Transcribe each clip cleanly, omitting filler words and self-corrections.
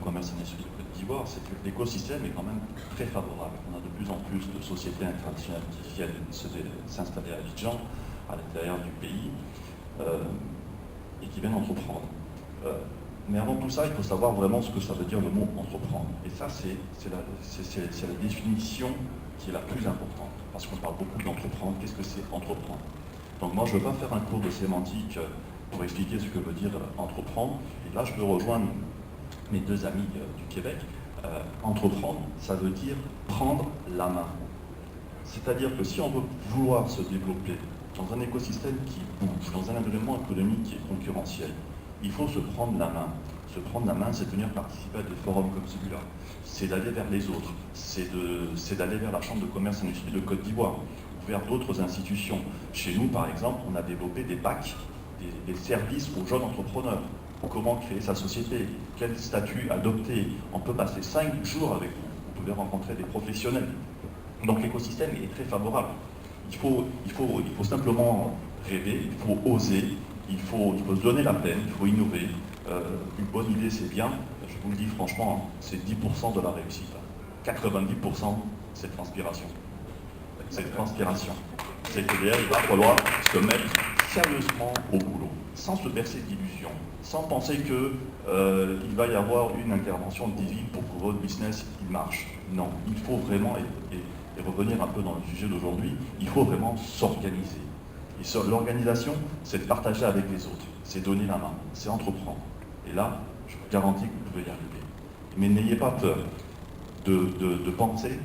commerce et industrie de Côte d'Ivoire, c'est que l'écosystème est quand même très favorable. On a de plus en plus de sociétés internationales qui viennent s'installer à Abidjan, à l'intérieur du pays, et qui viennent entreprendre. Mais avant tout ça, il faut savoir vraiment ce que ça veut dire le mot entreprendre. Et ça, c'est la définition qui est la plus importante. Parce qu'on parle beaucoup d'entreprendre. Qu'est-ce que c'est entreprendre? Donc moi, je ne veux pas faire un cours de sémantique pour expliquer ce que veut dire entreprendre. Et là, je peux rejoindre mes deux amis du Québec. Entreprendre, ça veut dire prendre la main. C'est-à-dire que si on veut vouloir se développer dans un écosystème qui bouge, dans un environnement économique qui est concurrentiel, il faut se prendre la main. Se prendre la main, c'est venir participer à des forums comme celui-là. C'est d'aller vers les autres. C'est d'aller vers la Chambre de commerce et industrie de Côte d'Ivoire, ou vers d'autres institutions. Chez nous, par exemple, on a développé des packs, des services aux jeunes entrepreneurs. Comment créer sa société, quel statut adopter. On peut passer 5 jours avec vous. Vous pouvez rencontrer des professionnels. Donc l'écosystème est très favorable. Il faut simplement rêver, il faut oser, il faut se donner la peine, il faut innover. Une bonne idée, c'est bien. Je vous le dis franchement, c'est 10% de la réussite. 90%, c'est transpiration. C'est transpiration. C'est que derrière, il va falloir se mettre sérieusement au boulot, sans se bercer d'illusions, sans penser qu'il va y avoir une intervention divine pour que votre business il marche. Non, il faut vraiment, et revenir un peu dans le sujet d'aujourd'hui, il faut vraiment s'organiser. Et l'organisation, c'est de partager avec les autres, c'est donner la main, c'est entreprendre. Et là, je vous garantis que vous pouvez y arriver. Mais n'ayez pas peur de penser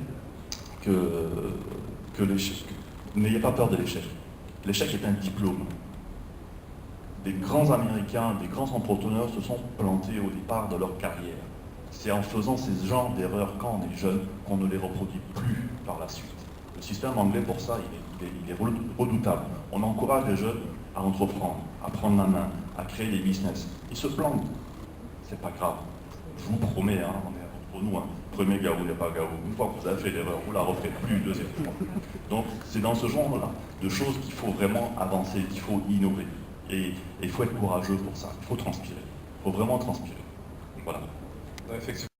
que l'échec. N'ayez pas peur de l'échec. L'échec est un diplôme. Des grands Américains, des grands entrepreneurs se sont plantés au départ de leur carrière. C'est en faisant ces genres d'erreurs quand on est jeune qu'on ne les reproduit plus par la suite. Le système anglais, pour ça, il est redoutable. On encourage les jeunes à entreprendre, à prendre la main, à créer des business. Ils se plantent. C'est pas grave. Je vous promets, on est entre nous, premier gaou n'est pas gaou. Une fois que vous avez fait l'erreur, vous la referez plus une deuxième fois. Donc c'est dans ce genre-là de choses qu'il faut vraiment avancer, qu'il faut innover. Et il faut être courageux pour ça. Il faut transpirer. Il faut vraiment transpirer. Voilà. Effectivement.